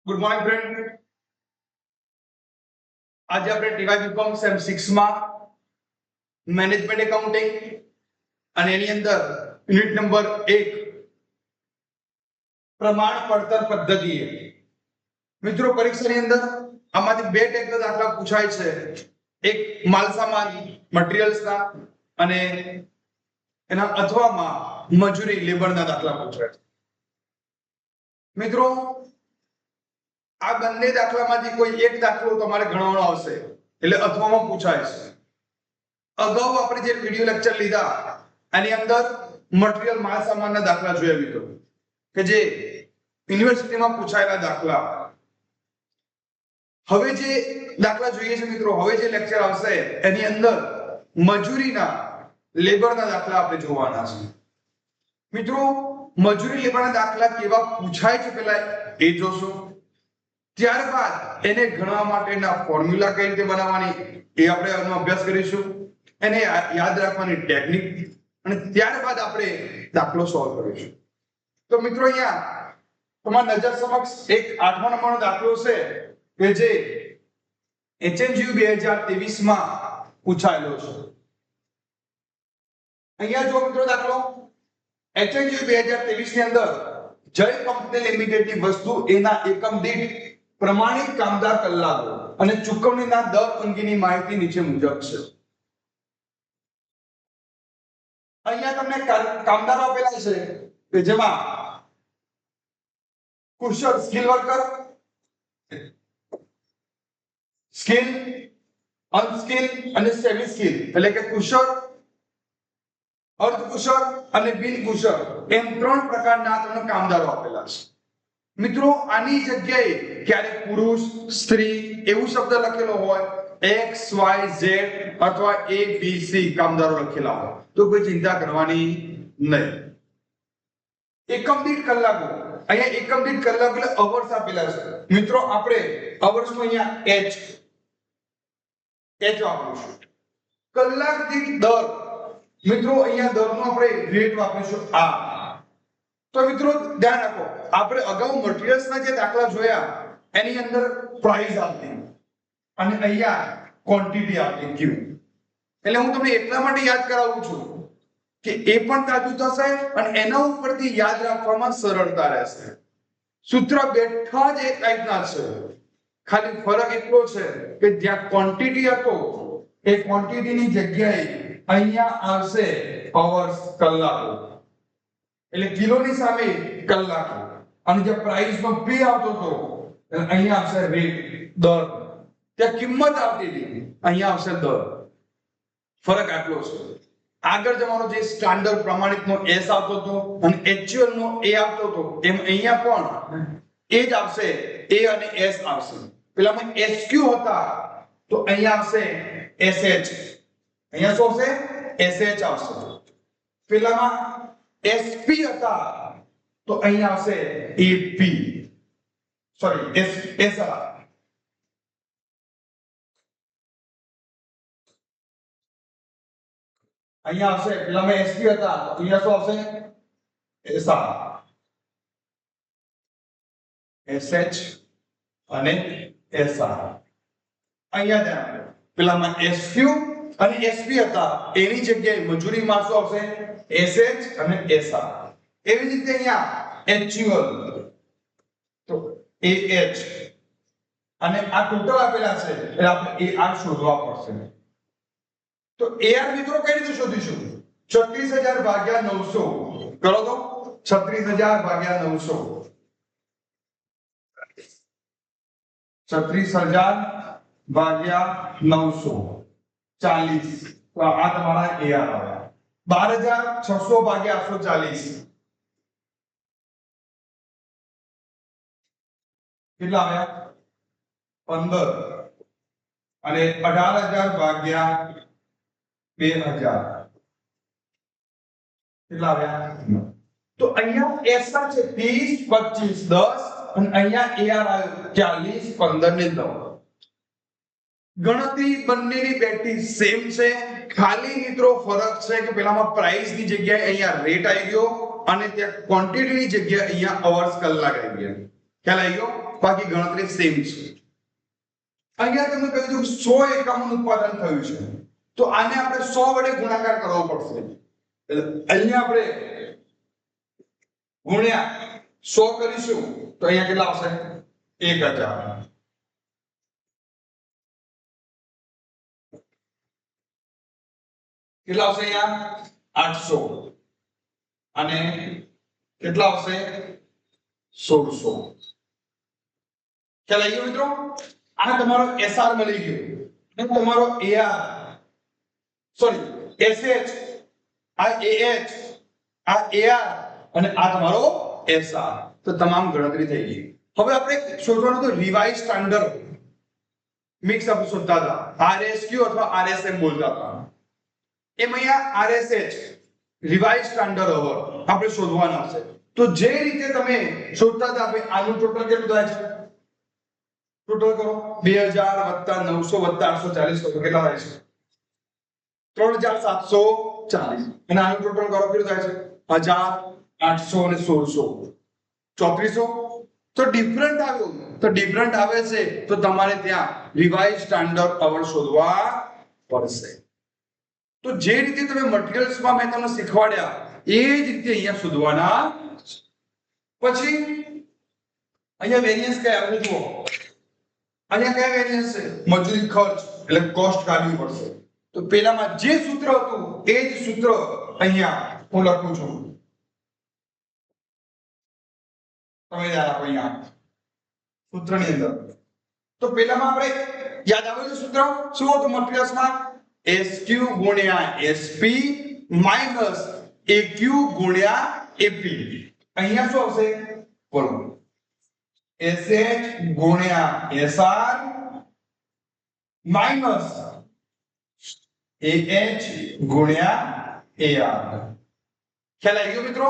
Good morning friend. આજે આપણે ટીવાય BCom sem 6 માં મેનેજમેન્ટ એકાઉન્ટિંગ અને એની અંદર યુનિટ નંબર 1 પ્રમાણ પડતર પદ્ધતિ. મિત્રો પરીક્ષાની અંદર આમાંથી બે ટાઈપના દાખલા પૂછાય છે. એક માલસામાન મટીરીયલ્સના અને એના અથવામાં મજૂરી લેબરના દાખલા પૂછાય છે. મિત્રો આ બંને દાખલામાંથી કોઈ એક દાખલો તમારે ગણવાનો આવશે, એટલે અથવામાં પૂછાય છે. અગાઉ આપણે જે વિડિયો લેક્ચર લીધા એની અંદર મટીરીયલ માલ સામાનના દાખલા જોયા મિત્રો, કે જે યુનિવર્સિટીમાં પૂછાયેલા દાખલા. હવે જે દાખલા જોઈએ છે મિત્રો, હવે જે લેક્ચર આવશે એની અંદર મજૂરીના લેબરના દાખલા આપણે જોવાના છે. મિત્રો મજૂરી લેબરના દાખલા કેવા પૂછાય છે પહેલા એ જોશું. ત્યારબાદ એને ગણવા માટેના ફોર્મ્યુલા કઈ રીતે બનાવવાની એ આપણે એનો અભ્યાસ કરીશું, એને યાદ રાખવાની ટેકનિક, અને ત્યારબાદ આપણે દાખલો સોલ્વ કરીશું. તો મિત્રો અહીંયા તમારી નજર સમક્ષ એક 8મા નંબરનો દાખલો છે કે જે HMGU 2023 માં પૂછાયેલો છે. અહીંયા જો મિત્રો દાખલો HMGU 2023 ની અંદર જય કંપની લિમિટેડની વસ્તુ એના એકમ દીઠ પ્રમાણિત કામદાર કલાકો અને ચૂકવણીના દર અંગેની માહિતી નીચે મુજબ છે. અહીંયા તમને કામદારો આપેલા છે કે જેમાં કુશળ સ્કિલ વર્કર, સ્કિલ, અનસ્કિલ અને સેમી સ્કિલ, એટલે કે કુશળ, અર્ધકુશળ અને બિનકુશળ એમ ત્રણ પ્રકારના તમને કામદારો આપેલા છે. મિત્રો આની જગ્યાએ ક્યારે પુરુષ, સ્ત્રી એવું શબ્દ લખેલો હોય, X, Y, Z અથવા A, B, C કામદારો લખેલા હોય તો કોઈ ચિંતા કરવાની નહીં. એકમ દીઠ કલાકો, અહીંયા એકમ દીઠ કલાક એટલે અવર્સ આપેલા છે. મિત્રો આપણે અવર્સ નો અહીંયા H વાપરીશું. કલાક દીઠ દર, મિત્રો અહીંયા દરનો આપણે રેટ વાપરીશું આ. તો મિત્રો ધ્યાન રાખો, આપણે અગાઉ મટીરીયલ્સના જે દાખલા જોયા એની અંદર પ્રાઇસ આપી અને અહીંયા ક્વોન્ટિટી આપી Q. એટલે હું તમને એટલા માટે યાદ કરાવું છું કે એ પણ તાજું થશે અને એના ઉપરથી યાદ રાખવામાં સરળતા રહેશે. સૂત્ર બેઠા જ એક ટાઈપના છે, ખાલી ફરક એટલો છે કે જ્યાં ક્વોન્ટિટી હતો એ ક્વોન્ટિટીની જગ્યાએ અહીંયા આવશે અવર્સ, કલાકો, એટલે કિલોની સામે કલાકો, અને જે પ્રાઇસ નો P આવતો હતો અહીંયા આવશે રેટ, દર. ત્યાં કિંમત આવતી હતી, અહીંયા આવશે દર. ફરક આટલો છે. આગળ જવાનો જે સ્ટાન્ડર્ડ પ્રમાણિત નો S આવતો હતો અને એક્ચ્યુઅલ નો A આવતો હતો, એમ અહીંયા પણ એ જ આવશે, A અને S આવશે. પેલામાં SQ હતા તો અહીંયા આવશે SH, અહીંયા શું આવશે? SH આવશે. પેલામાં SP હતા તો અહીંયા આવશે AP, સોરી SR. અહીંયા આવશે, પેલામાં SP હતા તો અહીંયા શું આવશે? SR, SH અને SR. અહીંયા ધ્યાન, પેલામાં SQ અને SP હતા એની જગ્યાએ મજૂરીમાં શું આવશે? SH અને SR. એવી રીતે અહીંયા એક્ચ્યુઅલ તો AH અને આ ટોટલ આપેલા છે એટલે આપણે AR શોધવા પડશે. તો AR મિત્રો કઈ રીતે શોધીશું? 36000 ભાગ્યા 900 કરો તો 36000 ભાગ્યા 900, 36000 ભાગ્યા 900 40. તો આ તમારા AR આવ્યા. 12600 ભાગ્યા 840 કેટલા આવ્યા? 15. અને 18000 ભાગ્યા 2000 કેટલા આવ્યા? તો અહીંયા SR છે 30, 25, 10 અને અહીંયા AR આવ્યો 40, 15 ને 9. ગણતરી બંનેની બેટી સેમ છે, ખાલી મિત્રો ફરક છે કે પેલામાં પ્રાઇસ ની જગ્યાએ અહીંયા રેટ આવી ગયો અને ત્યાં ક્વોન્ટિટી ની જગ્યાએ અહીંયા અવર્સ, કલાક આવી ગયા. ખ્યાલ આવી ગયો? બાકી ગણતરી સેમ છે. અહીંયા તમને કહ્યું કે 100 એકમનું ઉત્પાદન થયું છે, તો આને આપણે 100 વડે ગુણાકાર કરવો પડશે. એટલે અહીંયા આપણે ગુણ્યા 100 કરીશું તો અહીંયા કેટલા આવશે? 1000. કેટલા આવશે? અહીંયા 800 અને કેટલા આવશે? 1600. ખ્યાલ આવી ગયો મિત્રો? આ તમારો SR મળી ગયો અને તમારો AR સોરી SH, આ AH, આ AR અને આ તમારો SR. તો તમામ ગણતરી થઈ ગઈ. હવે આપણે શોધવાનું તો રિવાઇઝ સ્ટાન્ડર્ડ મિક્સ અપ શોધતા હતા. RSQ અથવા RSM બોલતા હતા. એમ અહીંયા RSH રિવાઇઝ સ્ટાન્ડર્ડ અવર આપણે શોધવાના છે. તો જે રીતે તમે શોધતા હતા આપણે આનું ટોટલ કેટલું થાય છે? ટોટલ કરો 2000 + 900 + 840 તો કેટલા થાય છે? 3740. અને આનું ટોટલ કરો કેટલું થાય છે? 1800 અને 1600 3400. તો ડિફરન્ટ આવ્યો. તો ડિફરન્ટ આવે છે તો તમારે ત્યાં રિવાઇઝ સ્ટાન્ડર્ડ અવર શોધવા પડશે. તો જે રીતે તમે મટીરીયલ્સમાં મેં તમને શીખવાડ્યા એ જ રીતે અહીંયા શોધવાના. પછી અહીંયા વેરિયન્સ કયા આવે જુઓ. અહીંયા કયા વેરિયન્સ છે? મજૂરી ખર્ચ એટલે કોસ્ટ કાઢવી પડશે. તો પેલામાં જે સૂત્ર હતું એ જ સૂત્ર અહીંયા હું લખું છું. તમે યાદ રાખો અહીંયા સૂત્રની અંદર. તો પેલામાં આપણે યાદ આવે છે સૂત્ર શું હતું મટીરીયલ્સમાં? SQ * SP - AQ * AP. અહીંયા શું આવશે? બોલો. SH * SR minus AH ગુણ્યા AR. ખ્યાલ આવી ગયો મિત્રો?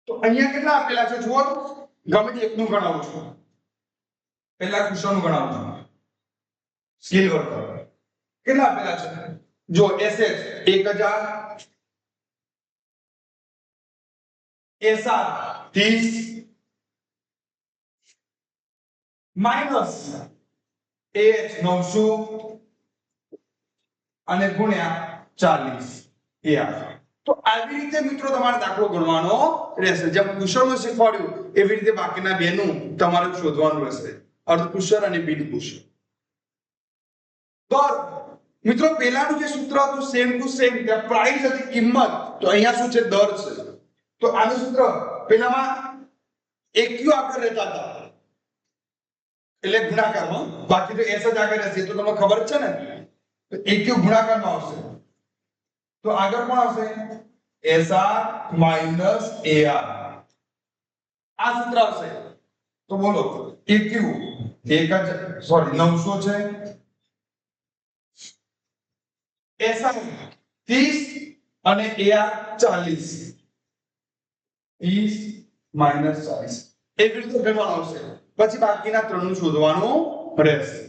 તો અહીંયા કેટલા આપેલા છે જુઓ. ગમે તે એકનું ગણાવું છું. પહેલા કુશળનું ગણાવું છું. સ્કિલ વર્કર કેટલા આપેલા છે? જો SH 1000, SR 30 માઈનસ AH 900 અને ગુણ્યા 40 AR. તો આવી રીતે મિત્રો તમારે દાખલો ગણવાનો રહેશે. જેમ કુશળનું શીખવાડ્યું એવી રીતે બાકીના બેનું તમારે શોધવાનું રહેશે. અર્ધકુશળ અને બિનકુશળ. દર મિત્રો પેલાનું જે સૂત્ર હતું સેમ ટુ સેમ. ત્યાં પ્રાઇસ હતી કિંમત, તો અહીંયા શું છે? દર છે. તો આનું સૂત્ર પેલામાં AQ આગળ રહેતા હતા એટલે ગુણાકારમાં, બાકી તો S જ આગળ રહેશે. તો તમને ખબર જ છે ને. તો AQ ગુણાકારમાં આવશે. તો આગળ કોણ આવશે? SR minus AR. આ સૂત્ર આવશે. તો બોલો AQ 900 છે, SR 30 અને AR 40. 30 માઈનસ 40 એવી રીતે ગણવાનું આવશે. પછી બાકીના ત્રણનું શોધવાનું રહેશે.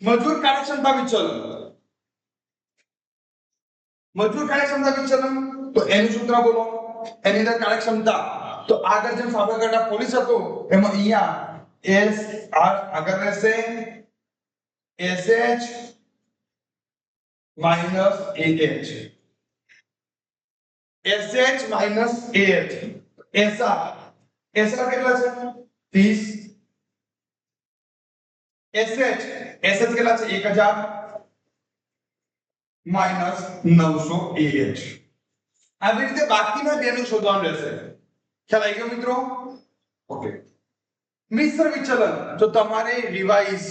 મજૂર કાર્યક્ષમતા વિચલન. મજૂર કાર્યક્ષમતા વિચલન તો એનું સૂત્ર બોલો. એની અંદર કાર્યક્ષમતા તો આગળ જેમ સાબરકાંઠા પોલીસ હતું એમાં અહીંયા SR આગળ રહેશે, SH minus AH. SH minus AH. SR કેટલા છે? 30. SH કેટલા છે? 1000 માઈનસ 900 AH. આવી રીતે બાકીના બેનું શોધવાનું રહેશે. ખ્યાલ આવી ગયો મિત્રો? ઓકે. મિશ્ર વિચલન તો તમારે રિવાઇઝ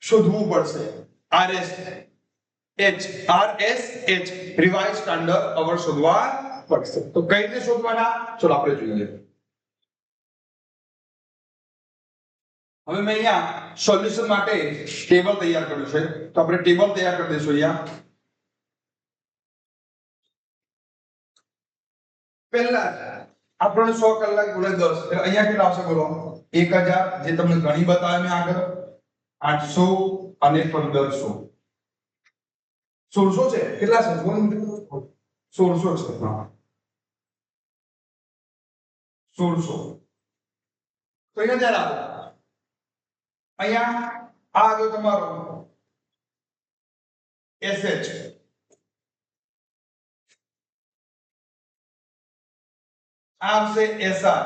શોધવું પડશે. RSH રિવાઇઝ સ્ટાન્ડર્ડ અવર શોધવા પડશે. તો કઈ રીતે શોધવાના ચલો આપણે જોઈએ. હવે મેં અહીંયા સોલ્યુશન માટે ટેબલ તૈયાર કર્યું છે. તો આપણે ટેબલ તૈયાર કરી દઈશું. અહીંયા પહેલા આપણને 100 કલાક ગુણ્યા 10 એટલે અહીંયા કેટલા આવશે બોલો 1000 જે તમને ગણી બતાવ્યા મેં આગળ 800 અને 1500 1600 છે કેટલા છે બોલો 1600 છે હા 1600 તો અહીંયા ધ્યાન આપો અહીંયા આ આવ્યો તમારો SH આવશે SR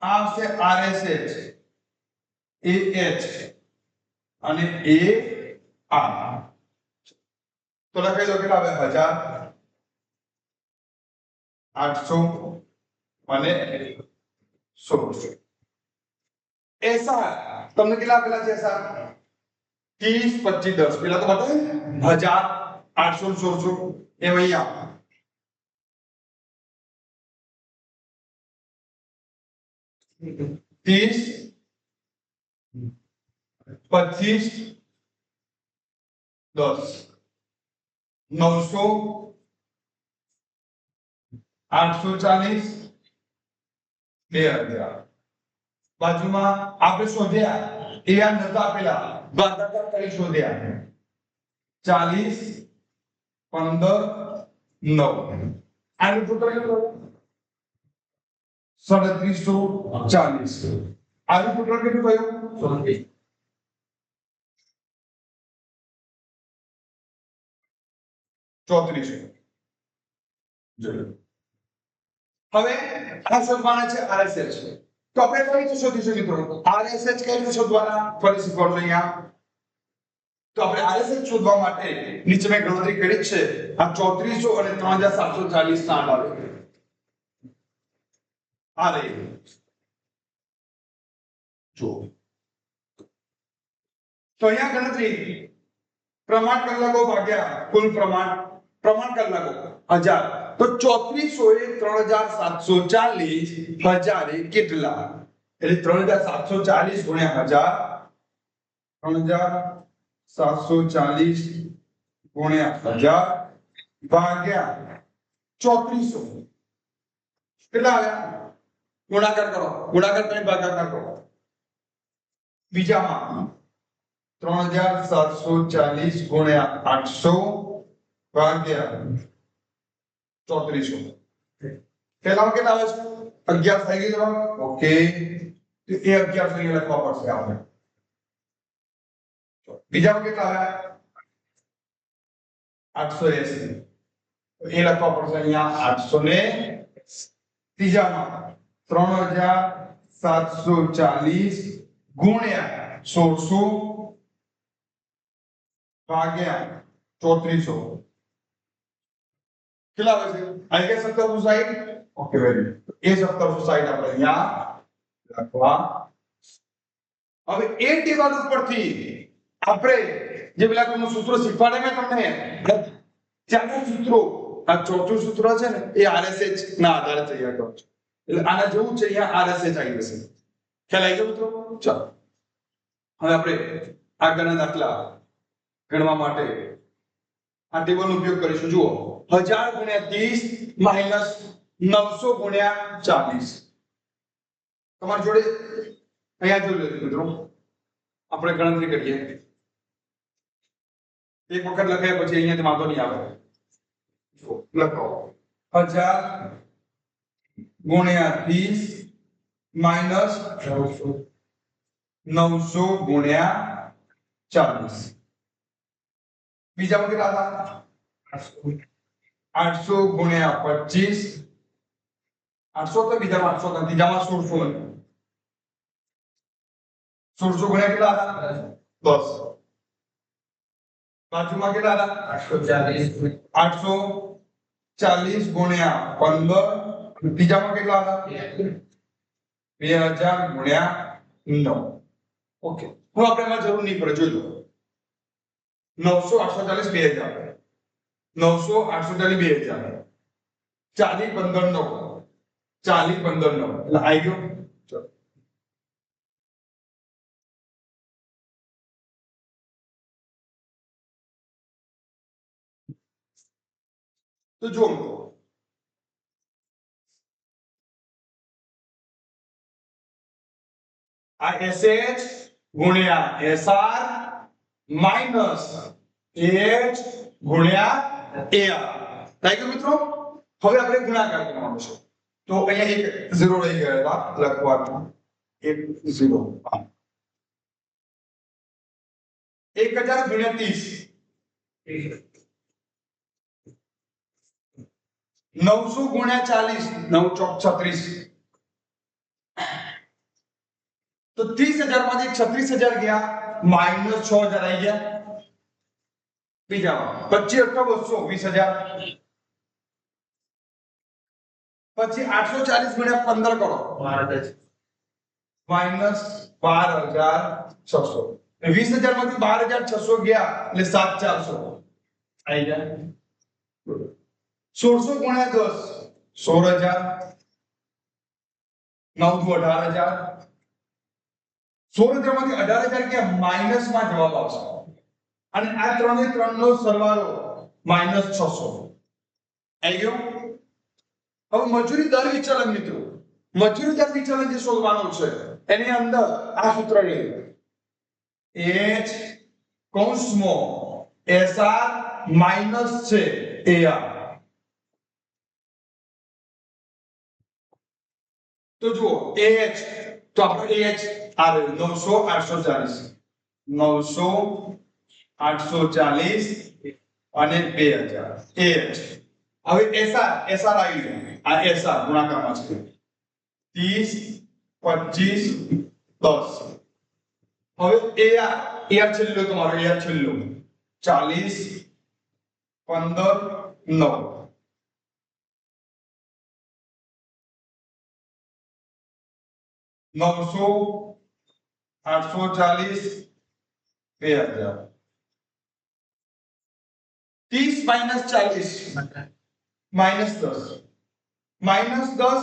આવશે RSH AH અને AR તો લખાઈ દો કેટલા આવે 1800 અને 1600 SR તમને કેટલા આપેલા છે SR 30 25 10 પેલા તો બતાવે 1800 1600 એ અહીંયા 30 25 10 900 840 2000 બાજુમાં આપણે શોધ્યા એ આ નતા આપેલા ભાગાકાર કરી શોધ્યા 40 15 9 આનું સૂત્ર કેટલું 3740 આનું સૂત્ર કેટલું થયું 3400 હવે આ શોધવાના છે RSH તો આપણે કઈ રીતે શોધીશું મિત્રો RSH કઈ રીતે શોધવાના ફરી શીખવાડો અહીંયા તો આપણે RSH શોધવા માટે નીચે મેં ગણતરી કરી છે આ 3400 અને 3740 ના આવે આ રહી જો તો અહીંયા ગણતરી પ્રમાણ કલાકો ભાગ્યા કુલ પ્રમાણ કલાકો 1000 તો 3400 એ 3740 1000 એ કેટલા એટલે 3740 ગુણ્યા 1000 3740 ગુણ્યા 1000 ભાગ્યા 3400 કેટલા આવ્યા ગુણાકાર કરો ગુણાકાર કરીને ભાગાકાર કરો બીજામાં 3740 ગુણ્યા 800 ભાગ્યા 3400 પહેલામાં કેટલા આવે છે 11 થઈ ગયું ઓકે તો એ 1100 અહીં લખવા પડશે આપણે બીજામાં કેટલા આવ્યા 880 તો એ લખવા પડશે અહીંયા 800 ને ત્રીજામાં 3740 ગુણ્યા 1600 ભાગ્યા 3400 કેટલા આવે છે આઈ ગયા 1760 ઓકે વેરી એ 1760 આપણે અહીંયા લખવા હવે એ ટેબલ ઉપરથી આપણે જે પેલા કોઈનું સૂત્ર શીખવાડે મેં તમને ચાર સૂત્રો આ ચોથું સૂત્ર છે ને એ RSH ના આધારે તૈયાર કરો છો એટલે આના જેવું છે અહીંયા RSH આવી જશે ખ્યાલ આવી ગયો મિત્રો ચાલો હવે આપણે આગળના દાખલા ગણવા માટે આ ટેબલનો ઉપયોગ કરીશું જુઓ 1000 ગુણ્યા 30 માઈનસ 900 ગુણ્યા 40 તમારી જોડે અહીંયા જોઈ લો મિત્રો આપણે ગણતરી કરીએ એક વખત લખાય પછી અહીંયાથી વાંધો નહીં આવે લખો 1000 ગુણ્યા 30 માઈનસ 900 ગુણ્યા 40 બીજામાં કેટલા હતા 800 ગુણ્યા 25 800 તો બીજામાં 800 હતા ત્રીજામાં 1600 1600 ગુણ્યા કેટલા હતા 10 બાજુમાં કેટલા હતા 840 ગુણ્યા 15 ત્રીજામાં કેટલા હતા 2000 ગુણ્યા 9 ઓકે હવે આપણે એમાં જરૂર નહીં પડે જોઈ લો 900 840 2000 900 840 2000 40 15 9 40 15 9 એટલે આવી ગયો ચલો તો જો આ SH ગુણ્યા SR માઈનસ AH ગુણ્યા AR થઈ ગયું મિત્રો. હવે આપણે ગુણાકાર કરવાનો છે તો અહીંયા એક 0 રહી ગયો હતા લખવાનું. એક 0 1000 ગુણ્યા 30 900 ગુણ્યા 40 9 ચોક 36 તો 30000 માંથી 36000 ગયા માઈનસ 6000 આવી ગયા. બીજા 25 8 200 20000 પછી 840 ગુણ્યા 15 કરો માઈનસ 12600 20000 માંથી 12600 ગયા એટલે 7400 આવી ગયા. 1600 ગુણ્યા 10 16000 9 દુ 18000 16000 માંથી 18000 કે માઈનસ માં જવાબ આવશે અને આ ત્રણે ત્રણનો સરવાળો માઈનસ 600 આવી ગયો. હવે મજૂરી દર વિચલન મિત્રો મજૂરી દર વિચલન જે શોધવાનું છે એની અંદર આ સૂત્ર છે h કૌંસમાં SR માઈનસ છે AR. તો જુઓ AH તો આપણે AH આવે 900 840 અને 2000 AH. હવે SR આવી ગયું. આ SR ગુણાકારમાં છે 30 25 10. હવે AR છેલ્લો તમારો AR છેલ્લો 40 15 9 900 840 2000 30 minus 40 minus 10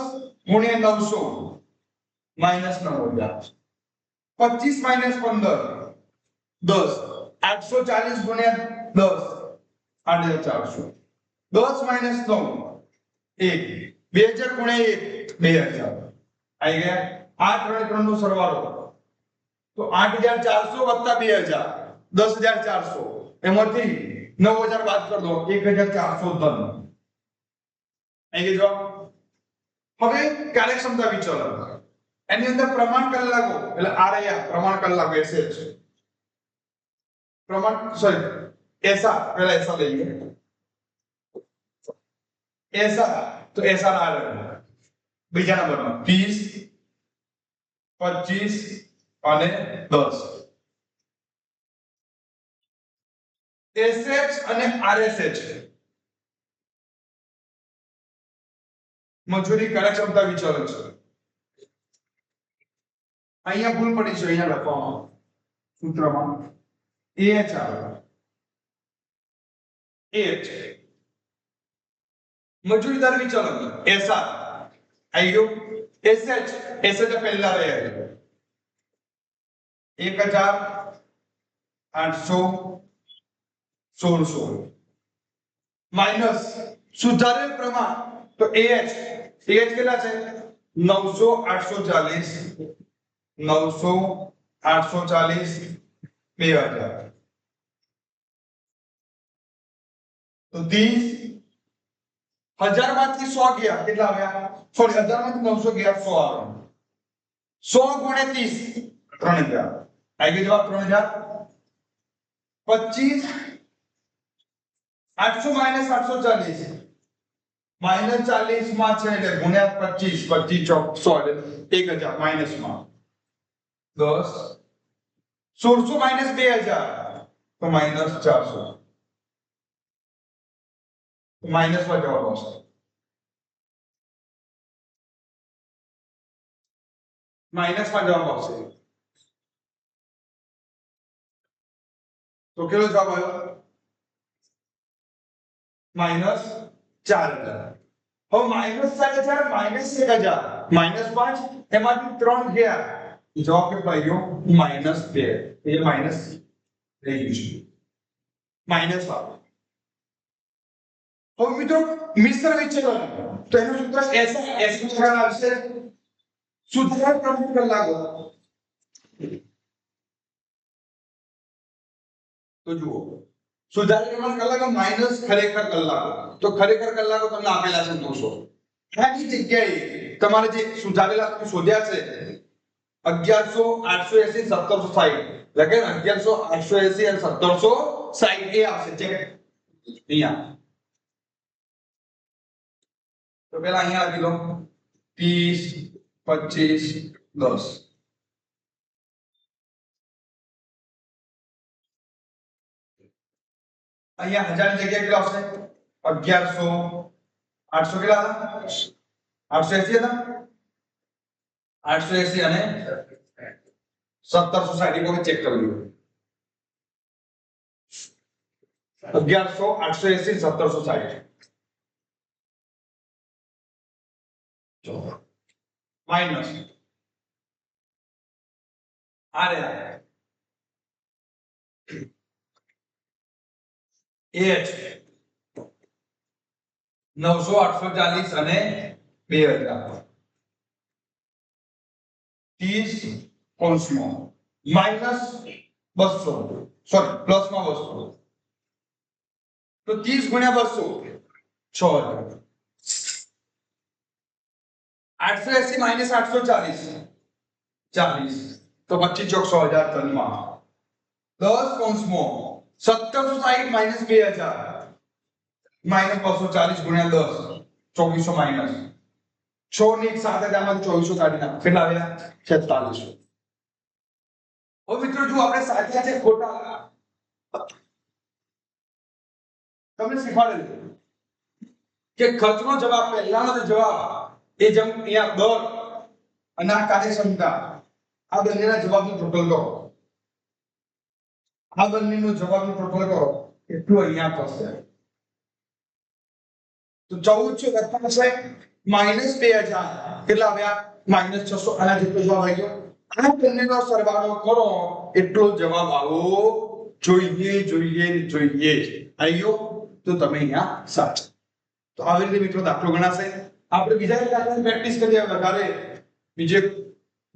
गुणिया 900 minus 9000 25 minus 15 10 840 गुणिया 10 8400 10 minus 9 1 2000 गुणिया 1 2000 आई गया. આ ત્રણે ત્રણનો સરવાળો તો 8400 વત્તા 2000 10400 એમાંથી 9000 બાદ કર દો 1400 ધન આઈ ગયો. હવે કાર્યક્ષમતા વિચલન એની અંદર પ્રમાણ કલાકો એટલે આ રહ્યા પ્રમાણ કલાકો SH પ્રમાણ SR પહેલા SR લઈએ SR તો SR આ રહ્યો બીજા નંબરમાં 30 25 અને 10 SH અને RSH મજૂરી કાર્યક્ષમતા વિચલન છે. અહીંયા ભૂલ પડી છે અહીંયા લખવામાં સૂત્રમાં AH આવે AH મજૂરી દર વિચલન SR આવી ગયો. SH પહેલા રહ્યા 1816 માઈનસ સુધારેલ પ્રમાણ તો AH કેટલા છે 900 840 2000 તો 10,000 માંથી 100 ગયા કેટલા આવ્યા સોરી 1000 માંથી 900 ગયા 100 આવે 100 ગુણ્યા 30 3000 આવી ગયો જવાબ 3000 25 800 માઈનસ 840 माइनस 40 માં છે એટલે ગુણ્યા 25 25 ચોક 100 એટલે 1000 માઈનસ માં 10 1600 માઈનસ 2000 તો માઈનસ 400 તો માઈનસ માં જવાબ આવશે માઈનસ માં જવાબ આવશે તો કેટલો જવાબ આવ્યો માઈનસ 4000 હવે માઈનસ 4000 માઈનસ 1000 માઈનસ 5 એમાંથી 3 ગયા જવાબ કેટલો આવ્યો માઈનસ 2 એટલે માઈનસ રહી ગયું છે માઈનસ આવે. હવે મિત્રો મિશ્ર વિચલન તો એનું સૂત્ર S S આવશે સુધારેલ પ્રમાણ કલાકો તો જુઓ સુધારેલ કલાકો માઈનસ ખરેખર કલાકો, તો ખરેખર કલાકો તમને આપેલા છે 900. આની જગ્યાએ તમારે જે સુધારેલા તમે શોધ્યા છે 1100 880 1760 લખે 1100 880 અને 1760 એ આવશે ચેક અહીંયા. તો પહેલા અહીંયા લખી લો 30 25 10. અહીંયા 1000 ની જગ્યાએ કેટલા આવશે 1100 800 કેટલા હતા 880 હતા 880 અને 1760 को चेक कर लो 1100 880 1760 माइनस आ रहा है एच 900 840 અને 2000 30 કૌંસમાં માઈનસ 200 સોરી પ્લસ માં 200 તો 30 ગુણ્યા 200 6000 880 માઈનસ 840 40 તો 25 ચોક 6000 ટનમાં 10 કૌંસમાં 1760 માઈનસ 2000 માઈનસ 240 ગુણ્યા 10 2400 માઈનસ 6 ની સાથે આમાં 2400 કાઢી નાખો કેટલા આવ્યા 4600. હવે મિત્રો જો આપણે સાચા છે ખોટા તમને શીખવાડેલું કે ખર્ચનો જવાબ પહેલાનો જે જવાબ એ જેમ અહીંયા દર અને આ કાર્યક્ષમતા આ બંનેના જવાબનું ટોટલ કરો, આ બંનેનો જવાબનું ટોટલ કરો એટલું અહીંયા થશે. તો 1400 છે માઈનસ 2000 કેટલા આવ્યા માઈનસ 600 આના જેટલો જવાબ આવી ગયો. આ બંનેનો સરવાળો કરો એટલો જવાબ આવો જોઈએ આવી ગયો તો તમે અહીંયા સાચા. તો આવી રીતે મિત્રો દાખલો ગણાશે. આપણે બીજા એક દાખલાની પ્રેક્ટિસ કરીએ વધારે. બીજો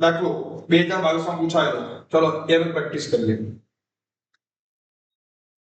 દાખલો 2022 માં પૂછાયો, ચલો એનો પ્રેક્ટિસ કરી લઈએ.